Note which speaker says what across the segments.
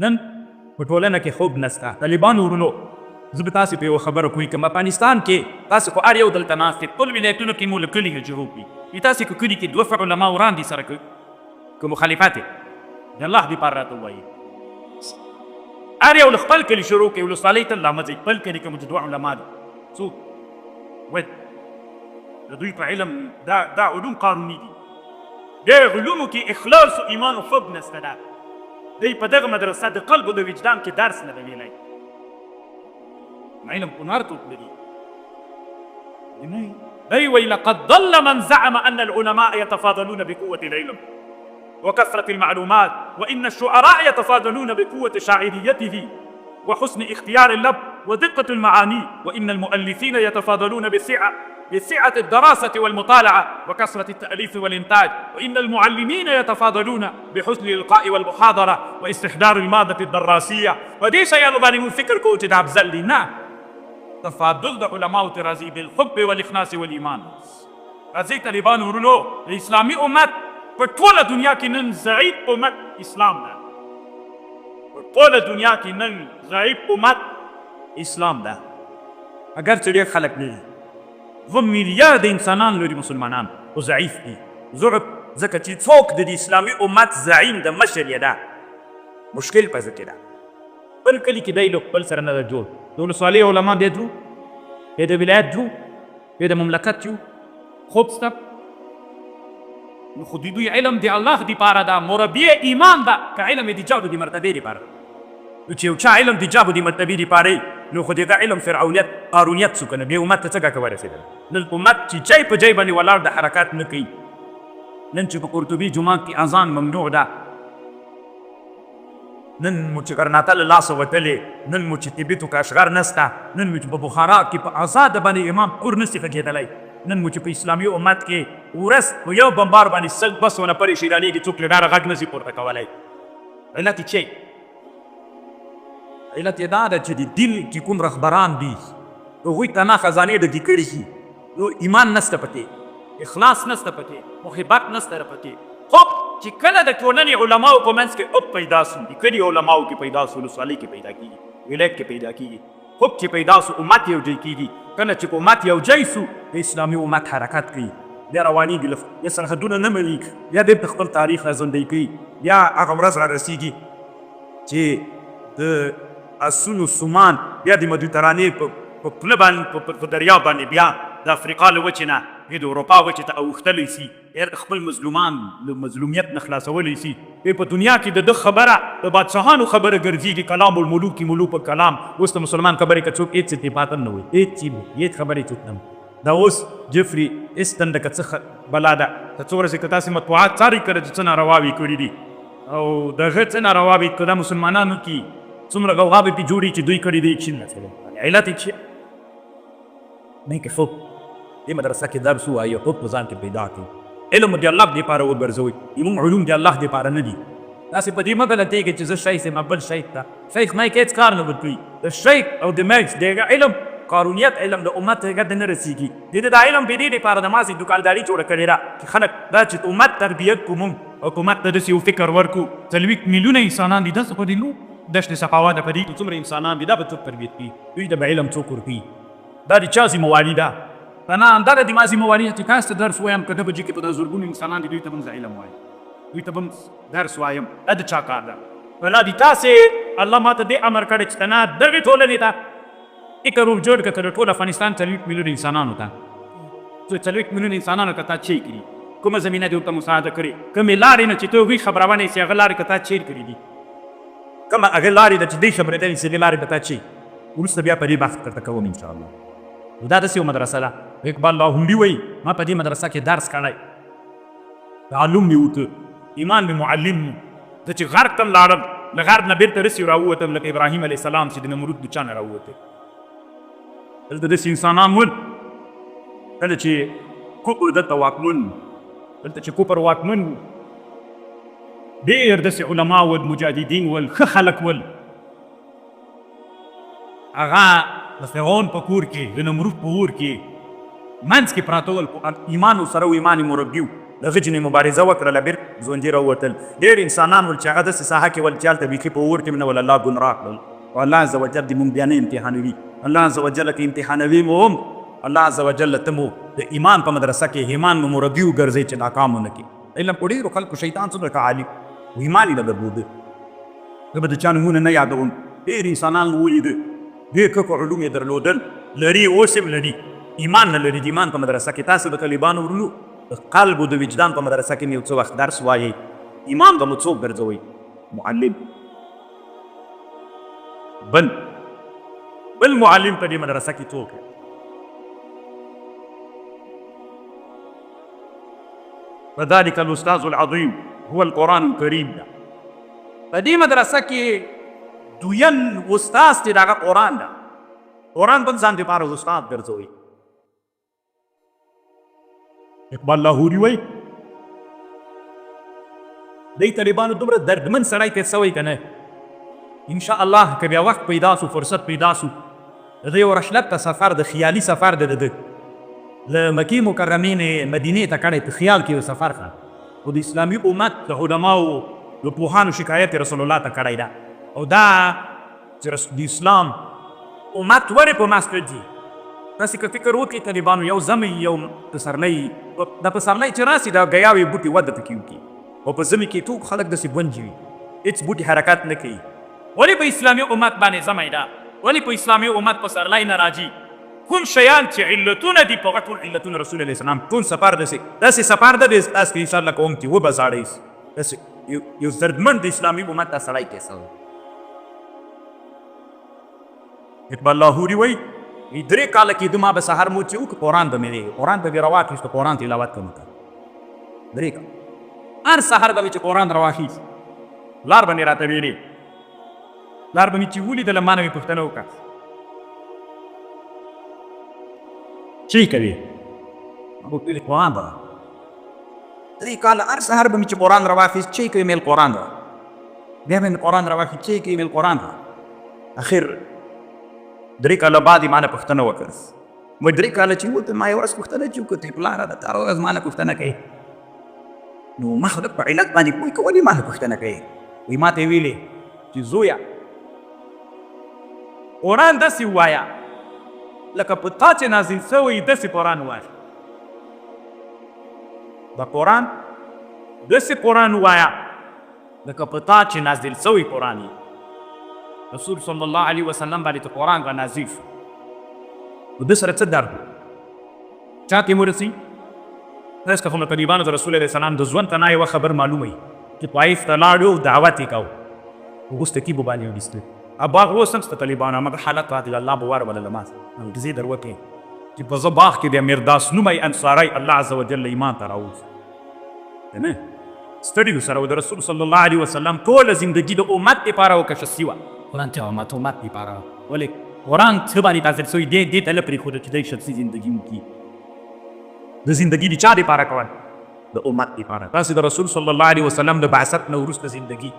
Speaker 1: نن په ټولنه کې خوب نسته. طالبانو ورونو زه به تاسې په یوه خبره کوی کوم. افغانستان کې تاسې خو هر یو دلته ناست دي، ټول ولایتونو کې مو له کلي جوړ کړي. تاسې که کلي کې دوه علما وړاندې سره کوي که مخالفت د الله دپاره راته ووایي. هر یو له خپل کلي شروع کوي، ولسوالۍ ته لا مه ځئ. خپل کلي کې مو چې دوه علما دي څوک وایي د دوی په علم دا علوم قانوني دي. دې علومو کې اخلاص و ایمان و خوب نسته ده. دی په دغه مدرسه د قلب و د وجدان کې درس نه دی ویلی. علم هنر ته تللي دی وایي لقد ضل من زعم ان العلماء يتفاضلون بقوة العلم وكثرة المعلومات وإن الشعراء يتفاضلون بقوة شاعريته وحسن اختيار اللب ودقة المعاني وإن المؤلفين يتفاضلون بسعة الدراسة والمطالعة وكثرة التأليف والإنتاج وإن المعلمين يتفاضلون بحسن الإلقاء والمحاضرة واستحضار المادة الدراسية. ودي شيء باندې مو فکر کوو چې دا افضل دي. نه، تفاضل د علماو ته راځي بالحب والإخلاص والإيمان. راځئ طالبانو ورونو، د اسلامي امت په ټوله دنیا کې نن ضعیف امت اسلام ده. په ټوله دنیا کې نن ضعیف امت اسلام ده. اگر چې ډېر خلک نه دي، 2 میلیارد انسانان لري مسلمانان او ضعیف دي. ځکه چې څوک د اسلامي امت زعیم د مشر یې ده، مشکل په ځکه ده. بل کلي کې دی له خپل سره نه ده جوړ. د ولسوالۍ علما دی درو، یا د ولایت درو، یا د مملکت یو، خوب سته. نو خو د دوی علم د الله دپاره ده، مربی ایمان ده. که علم د جابو د مرتبې دپاره، نو چې یو چا علم د جابو د مرتبې دپاره نو خو دغه علم فرعونیت قارونیت څو که نه، بیا امت ته څه ګټه ورسېدله. نن امت چې جای په جای باندې ولاړ د حرکات نه کوي. نن چې په قرطبي جومات کې اذان ممنوع ده، نن مو چې غرناطه له لاسه وتلې، نن مو چې طبیت و کاشغر نسته، نن مو چې په بخارا کې په ازاده باندې امام قر نسي غږېدلی، نن مو چې په اسلامي امت کې ورځ په یو بمبار باندې سل بس ونه پرې شیرانېږي، څوک له ډاره غږ نسي پورته کولی. علت یې چی؟ علت یې دا ده چې د دین چې کوم رهبران دي هغوی ته نه خزانې ډکې کړي دي. نو ایمان نسته پکې، اخلاص نسته پکې، محبت نسته پکې. خب چې کله د ټولنې علماو په منځ کې اوب پیدا سو، د کلي علماو کې پیدا سو، ولسوالۍ کې پیدا کېږي، ولایت کې پیدا کېږي. خوب چې پیدا سو امت یو ځای کېږي. کله چې په امت یو ځای سو د اسلامي امت حرکت کوي، بیا روانېږي، یا سرحدونه نه مني، بیا بېرته خپل تاریخ راژوندی کوي. بیا هغه ورځ را رسېږي چې د اسونو سومان بیا د مدیترانې په پله باندې په دریاب باندې بیا د افریقا له وچې نه بیا د اروپا وچې ته اوښتلی سي، خپل مظلومان له مظلومیت نه خلاصولی سي. په دنیا کې د ده خبره د بادشاهانو خبره ګرځېږي، کلام الملوک ملوک کلام. اوس د مسلمان خبرې که څوک هېڅ څه پاتن نه وایي، هېڅ چی هېڅ خبرې څوک نه. دا اوس جفري ایسټن که څه بلا ده، که څو ورځې که تاسې مطبوعات څارئ کړه چې څه نارواوې کړي دي، او د هغه څه نارواوې که دا مسلمانانو کې څومره غوغا به پې جوړي چې دوی کړي دي. چین علت یې چې نه کې خوب دې مدرسه کې درس ووایي، خوب په ځان کې پیدا کړي. علم د الله دپاره وګرځوئ، زموږ علوم د الله دپاره نه دي. تاسې په دې مه غلطېږئ چې زه شیخ یم بل شیخ ته، شیخ ما کې هېڅ کار نه ورکوي. د شیخ او د میخ د هغه علم قارونیت علم د امت هغه ته نه رسېږي. د دا علم په دې دپاره د ماسې دوکانداري جوړه کړې ده چې خلک دا چې امت تربیت کړو، موږ حکومت ته داسې یو فکر ورکړو 40 میلیونه انسانان دي، داسې خو دي نو دشت صفاوه ده، په دې کې څومره انسانان دي، دا به څوک تربیت کوي؟ دوی ته به علم څوک ورکوي؟ دا د چا ذمواري ده؟ که نه همدا د ما ذمواري چې کاس ته درس وایم، که ده بجې کې په دا زرګونو انسانان دي، دوی ته به زه علم وایم، دوی ته به درس وایم. دا د چا کار ده؟ ولا دي تاسې الله ما ته دې امر کړی چې ته نه دغې ټولنې ته فکر وجوړ کړه، که د ټول افغانستان 40 میلیونه انسانانو ته 40 میلیونه انسانانو که تا چیر کړي، کومه زمینه دې ورته مساعده کړې، کومې لارې نه چې ته هغوی خبرونه یې هغه لارې که تا چیر کړي دي، کومه هغه لارې ده چې دوی خبرېدلې چې دې لارې به تا چی وروسته بیا په دې بحث درته کوم انشاءالله. نو دا داسې یو مدرسه ده. اقبال لاهوري وایي ما په دې مدرسه کې درس کړی، تعلم مې وکړ، ایمان مې معلم مې. زه چې غرب ته لاړم، له غرب نه بېرته رسي راووتم لکه ابراهیم علیه السلام چې د نمرود د چا نه راووتی. دلته داسې انسانان ول، کله چې کفر دلته واکمن، دلته چې کفر واکمن و، ډېر داسې علما ول، مجاهدین ول، ښه خلک ول. هغه د فرعون په کور کې، د نمرود په اور کې منځ کې پراته ول، ایمان ورسره و، ایمان یې مربي و، د دغه جنې مبارزه وکړله بېرته ژوندي راووتل. ډېر انسانان ول چې هغه داسې ساحه کې ول چې هلته بیخي په اور کې مې نه ول الله ګمراه کړل. او الله عز وجل دې مونږ بیا نه امتحانوي. الله عز وجل که امتحانوي مو هم الله عز وجل ته مو د ایمان په مدرسه کې ایمان مو مربي وګرځئ چې ناکام ونه کړي. علم په ډېرو خلکو شیطان څومره که عالي و ایمان یې نه درلوده. زه به د چا نومونه نه یادوم. ډېر انسانان مو ولیده ډېر ښه علوم یې درلودل لري اوس هم لري ایمان نه لري. د ایمان په مدرسه کې تاسو د طالبانو ورونو د قلب او د وجدان په مدرسه کې مې یو څه وخت درس وایئ. ایمان به مو څوک ګرځوئ؟ معلم. بل معلم په دې مدرسه کې څوک دی؟ فذلك الاستاذ العظیم هو القرآن الکریم. په دې مدرسه کې دویم استاذ چې د هغه قرآن ده. قرآن به ځان دپاره استاد ګرځوئ. اقبال لاهوري وایي دی طالبانو دومره دردمن سړی تېر سوی که نه انشاء الله که بیا وخت پیدا سو فرصت پیدا سو د ده یو رحلت ته سفر د خیالي سفر دی د ده له مکې مکرمې نه مدینې ته کړی په خیال کې یو سفر ښه او د اسلامي امت د علماو د پوهانو شکایت رسول الله ته کړی ده او دا چې د اسلام امت ولې په مسجد ځي تاسې که فکر وکړئ طالبانو یو زمۍ یو پسرلی دا پسرلی چې راسي دا ګیاوې بوټي وده پکې وکړي او په ژمي کې ټول خلک داسې ګونجې وي هېڅ بوټي حرکت نه کوي. ولې په اسلامي امت باندې زمی ده؟ ولې په اسلامي امت پسرلی نه راځي؟ کوم شیان چې علتونه دي په هغه ټول علتونه رسول الله اسلام ټول سفر داسې سفر ده تاسو کې انشاءالله کوم چې وبزاړئ داسې یو دردمند د اسلامي امت دا سړی کیسه و. اقبال لاهوري وایي 3 کاله کېده ما به سهار مو چې وکړه قرآن به مې دی قرآن به مې راواخېسته قرآن تلاوت کوم 3 کاله هر سهار به مې چې قرآن راواخېست لار به مې راته ویلې لار به مې چې ولیدله ما نه مې پوښتنه وکړه چی کوي؟ ما به ویلې قرآن به 3 کاله هر سهار به مې چې قرآن راواخېست چی کوي مې قرآن به بیا به مې قرآن راواخېست چی کوي مې قرآن به اخر 3 کاله بعد یې ما نه پوښتنه وکړه وایي 3 کاله چې وته ما یو ورځ پوښتنه چې وکړه ته پلاره ده هره ورځ ما نه پوښتنه کوي نو ما خو په علت باندې پوه که ولې ما نه پوښتنه کوي وایي ما ته یې ویلې چې زویه قرآن داسې ووایه لکه په تا چې نازل شوی داسې قرآن ووایه دا قرآن داسې قرآن ووایه لکه په تا چې نازل شوی قرآن یې رسول صلی الله علیه وسلم باندې ته قرآن را نازل شو نو ده سره څه درد چا ته یې ورسي داسې که خو نو طالبانو د رسول علیه السلام د ژوند ته نه یوه خبر معلومه وي چې طایف ته لاړو دعوت یې کوو اوس ترکیب باندې ونیسته باغ اوس هم شته طالبانو هماغه حالت راته الله به وروله ما انګریزي در وکړې چې په زه باغ کې د میرداس نومی انصاری الله عز وجل ایمان ته راووست نه ستړي سره د رسول صلی الله علیه وسلم ټوله زندګي د امت دپاره وکشه سوه قرآن ته امت دپاره ولې قرآن څه باندې نازل شوی دې ته نه پرېښوده چې دی شخصي زندګي وکړي د زندګي د چا دپاره کول د امت دپاره تاسې د رسول صلی الله علیه وسلم د بعثت نه وروسته زندګي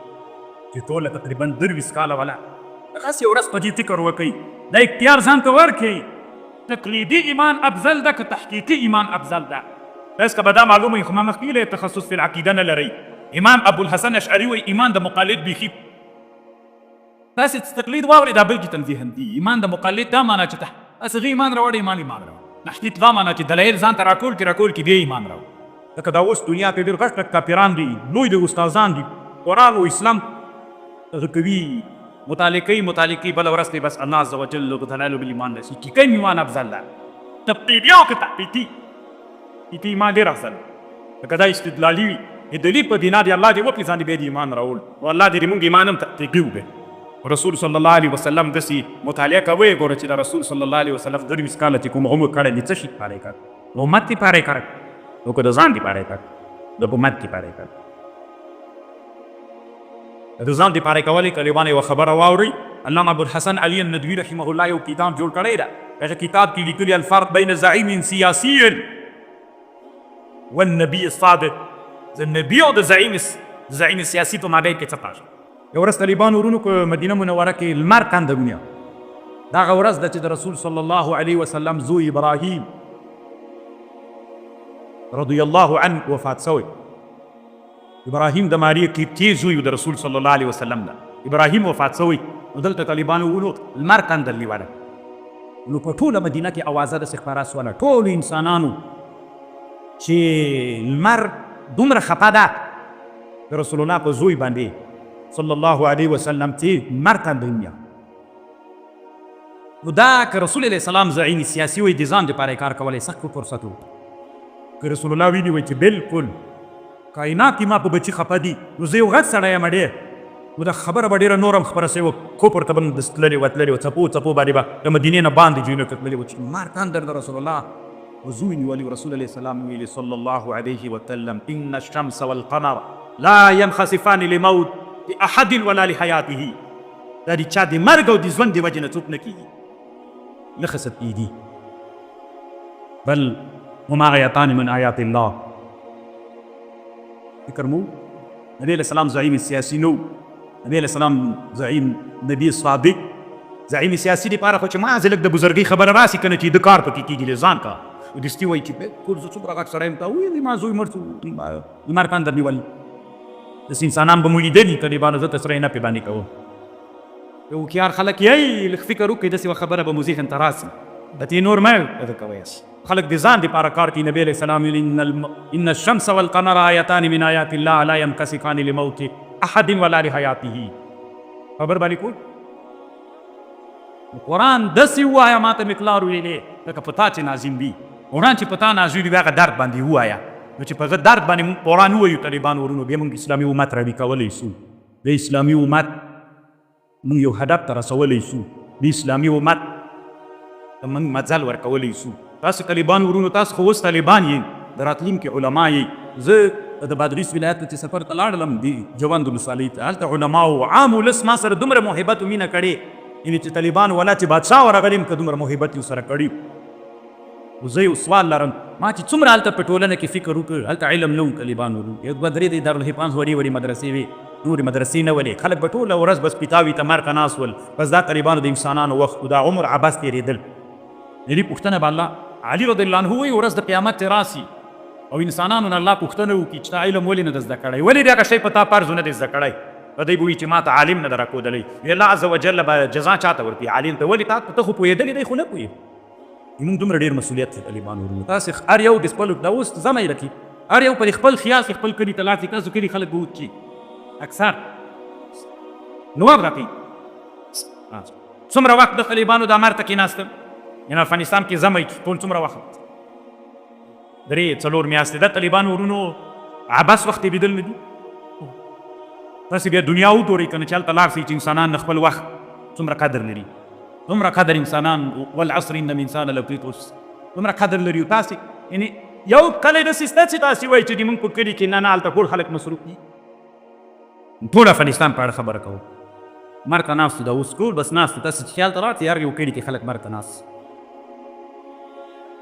Speaker 1: چې ټوله تقریبا 23 کاله ولا هغسې یو ورځ په دې فکر وکئ دا اختیار ځان ته ورکړئ تقلیدي ایمان افضل ده که تحقیقي ایمان افضل ده داسې که به دا معلومه وي خو ما مخکې ویلی تخصص فی العقیده نه لرئ امام ابوالحسن اشعري وایي ایمان د مقلد بیخي تاسې تقلید واورئ دا بلکې تنزیه هم دي ایمان د مقلد دا معنا چې تاسې هغه ایمان راوړئ ایمان راوړئ تحقیق دا معنا چې دلایل ځان ته راټول کړي بیا ایمان راوړئ لکه دا اوس دنیا کې ډېر غټ کافران دي لوی د استادان دي قرآن او اسلام هغه کوي مطالعه بله ورځ دی بس الله عز وجل دلایل بالایمان رسي چې کوم ایمان افضل ده تقلیدي او که تحقیقي ایمان ډېر افضل لکه دا استدلالي وي دلیل په بنا د الله دې وکړي ځان دې بیا د ایمان راوړ او الله دې زموږ ایمان هم تحقیقي وکړي رسول صلی الله علیه وسلم داسې مطالعه کوئ ګوره چې د رسول صلی الله علیه وسلم 23 کاله چې کوم عمر کړی د څه شي دپاره یې کړ د امت دپاره یې کړ او که د ځان دپاره یې کړ د امت دپاره یې کړ د ځان دپاره یې کولی طالبان یوه خبره واورئ علامه ابوالحسن علي الندوي رحمه الله یو کتاب جوړ کړی ده هغه کتاب کې لیکلي الفرق بین زعیم سیاسي والنبي الصادق د نبي او د زعیم سیاسي په مابین کې څه فرق یو ورځ طالبانو ورونو که مدینه منوره کې لمر کنده ونیو دا هغه ورځ ده چې د رسول صلی الله علیه وسلم زوی ابراهیم رضی الله عنه وفات شوی. ابراهیم د ماري قبطي زوی د رسول صلی الله علیه وسلم ده. ابراهیم وفات شوی. نو دلته طالبانو وویلو لمر کندل نیولی. نو په ټوله مدینه کې اوازه داسې خپره سوله ټولو انسانانو چې لمر دومره خفه ده د رسول الله په زوی باندې صلی الله علیه وسلم چې لمر کندل نیا. نو دا که رسول علیه السلام زعیم سیاسي وی د ځان دپاره یې کار کولی سخت فرصت و. که رسول الله ویلي وی چې بالکل کائنات ما په بچي خفه دي نو زه یو غټ سړی یم ډېر، نو دا خبره به ډېره نور هم خپره سوې وه. کفر ته به هم تللې وه تللې وه څپو څپو باندې به د مدینې نه باندې ځایونو ته تللې وه چې مار تندر د رسول الله وزوی نیولي. رسول علیه السلام ویلي صلی الله علیه وسلم ان الشمس والقمر لا ينخسفان لموت احد ولا لحیاته. دا د چا د مرګ او د ژوند د وجې نه څوک نه کېږي، نه خسف کېږي، بل هما آیتان من آیات الله. فکر مو نبی علیہ السلام زعیم سیاسی نو، نبی علیہ السلام زعیم نبی صادق زعیم سیاسی دپاره خو چې مازې لږ د بزرګۍ خبره راسي که نه چې د کار پکې کېږي ځان کا دستي وایي چې بالکل زه څومره غټ سړی یم ته ویلې ما زوی مړ شو لمر تندر نیولي. داسې انسانان به مو لیدلي طالبانو زه تسری نه پې باندې کوم. یو هوښیار خلک یی لږ فکر وکړئ داسې یوه خبره به مو ذهن ته راسي د تې نور مه دغه کوئ. خلق د ځان دپاره کار کوي. نبی علیه السلام ویلي ان الشمس والقمر آیتان من آیات الله لا ينکسفان لموت احد ولا لحیاته. خبر باندې کوئ. قرآن داسې ووایه ما ته مې پلار ویلې لکه په تا چې نازل وي. قرآن چې په تا نازل وي بیا هغه درد باندې ووایه. نو چې په هغه درد باندې مونږ قرآن ووایو طالبان ورونو بیا مونږ اسلامي امت راوي کولی شو. د اسلامي امت مونږ یو هدف ته رسولی شو. د اسلامي امت ته مونږ مزل ورکولی شو. تاسو طالبان ورونو تاسو خو اوس طالبان یې، د راتلونکي علما یې. زه د بادغیس ولایت ته چې سفر ته لاړلم د جوند ولسوالۍ ته، هلته علماو عام ولس ما سره دومره محبت و مینه کړې یعنې چې طالبان والا چې بادشاه ورغلی یم که دومره محبت یې ورسره کړي. خو زه یو سوال لرم، ما چې څومره هلته په ټولنه کې فکر وکړ هلته علم نه و طالبان ورونو. یو دوه درې د دارالحفاظ وړې وړې مدرسې وې، نورې مدرسې نه ولې. خلک به ټوله ورځ بس پیتاوي ته مرګه ناست ول. بس دا طالبانو د انسانانو وخت و دا عمر عبث تېرېدل. دې پوښتنه به الله علي رضی الله عنه وایي ورځ د قیامت راسي او انسانانو نه الله پوښتنه وکړي چې تا علم ولې نه ده زده کړی، ولې دغه شی په تا فرض نه دی زده کړی. دی به وایي چې ما ته عالم نه ده راښودلی. الله عز وجل به جزا چاته ورکړي؟ عالم ته. ولې ته خو پوهېدلی دی خو نه پوهېږي. موږ دومره ډېر مسؤلیت دی طالبان ورونو. تاسې هر یو د خپلو دا اوس زمه یې رکړي، هر یو په خپل خیال کې خپل کلي ته لاړ شي. تاسو کلي خلک به وکړي اکثر نواب راکړي. څومره وخت د طالبانو د امر ته کېناستم یعنې افغانستان کې زمه یې ټول څومره وخت 3-4 میاشتې. دا طالبان ورونو عبث وخت یې لیدل نه دي. تاسې بیا دنیا وګورئ که نه چې هلته لاړ شئ چې انسانان خپل وخت څومره قدر لري. دومره قدر انسانان والعصر ان الانسان لفی خسر دومره قدر لري. تاسې یعنې یو کلی داسې شته چې تاسې وایي چې د مونږ په کلي کې نه هلته ټول خلک مصروف دي. ټول افغانستان په اړه خبره کوو. مرګ ته ناست دا اوس ټول بس ناست. تاسې چې خیال ته راشئ هر یو کلي کې خلک مرګ ته ناست.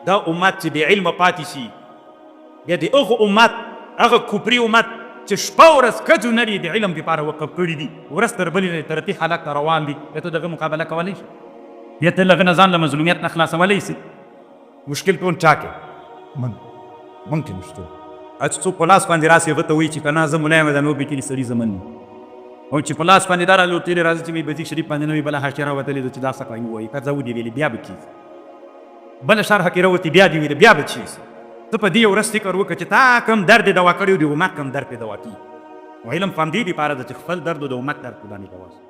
Speaker 1: دا امت چې بې علمه پاتې شي بیا د هغه امت هغه کفري امت چې شپه ورځ کجو نه لري د علم دپاره وقف کړي دي، ورځ تر بلې ترقي حالت ته روان دي، بیا ته دغه مقابله کولی شي؟ بیا ته له هغه نه ځان له مظلومیت نه خلاصولی شي؟ مشکل ټول چا کې؟ مونږ کې مشکل. چې څوک په لاس باندې راسي هغه ته وایي چې که نه زه ملا یم دا نور بېټلي سړي زمن وي. او چې په لاس باندې دا رالوتېلې راځي چې وایي بدیق شریف باندې نه وي بله حاشیه راوتلې ده چې دا څه کوي وایي که زه ودې ویلې بیا به کېږي. بله شرحه کې راوتې بیا دې ویلې بیا به چی شي. ته په دې یو ورځ فکر وکړه چې تا کوم درد یې دوا کړی و د امت کوم درد یې دوا کړي. علم په همدې دپاره ده چې خپل درد و د امت درد په باندې دوا شي.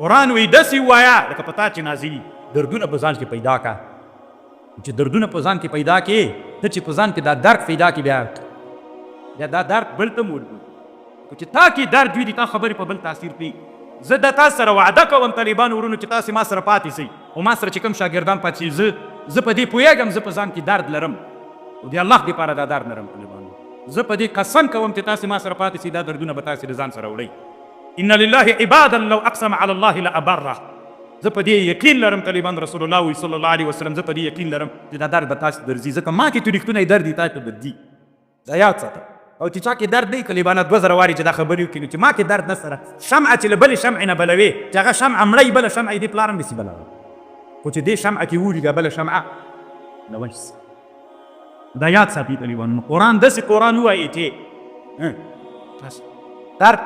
Speaker 1: قرآن وایي داسې ووایه لکه په تا چې نازلي دردونه په ځان کې پیدا کړه. چې دردونه په ځان کې پیدا کړې ته چې په ځان کې دا درد پیدا کړي بیا دا درد بل ته م ورکړي. چې تا کې درد وي د تا خبرې په بل تاثیر کوي. زه د تاسو سره وعده کوم طالبان ورونو چې تاسې ما سره پاتې شئ او ما سره چې کوم شاګردان پاتې شي زه په دې پوهېږم زه په ځان کې درد لرم او د الله دپاره دا درد لرم. طالبانو زه په دې قسم کوم چې تاسې ما سره پاتې شئ دا دردونه به تاسې د ځان سره وړئ. ان لله عبادا لو اقسم على الله لابره. زه په دې یقین لرم طالبان رسول الله وي صلی الله علیه وسلم زه په دې یقین لرم چې دا درد به تاسې درځي ځکه ما کې تاریختونه درد دي تاسې ته درځي. دا یاد ساته. او چې چا کې درد دی طالبانه 2000 وارې چې دا خبرې وکړي چې ما کې درد نه سره شمعه چې له بلې شمعې نه بلوي چې هغه شمعه مړی بله شمعه یې دې پلار هم داسې بلوه خو چې دې شمعه کې وولېږه بله شمعه نه ونشي. دا یاد ساتي طالبانو. قرآن داسې قرآن ووایي چې درد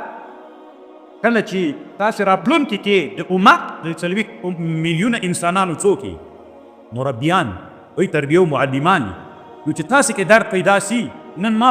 Speaker 1: کله چې تاسې راتلونکي کې د امت د 40 میلیونه انسانانو څوک مربیان وایي تربیه او معلمان نو چې تاسې کې درد پیدا سي نن ما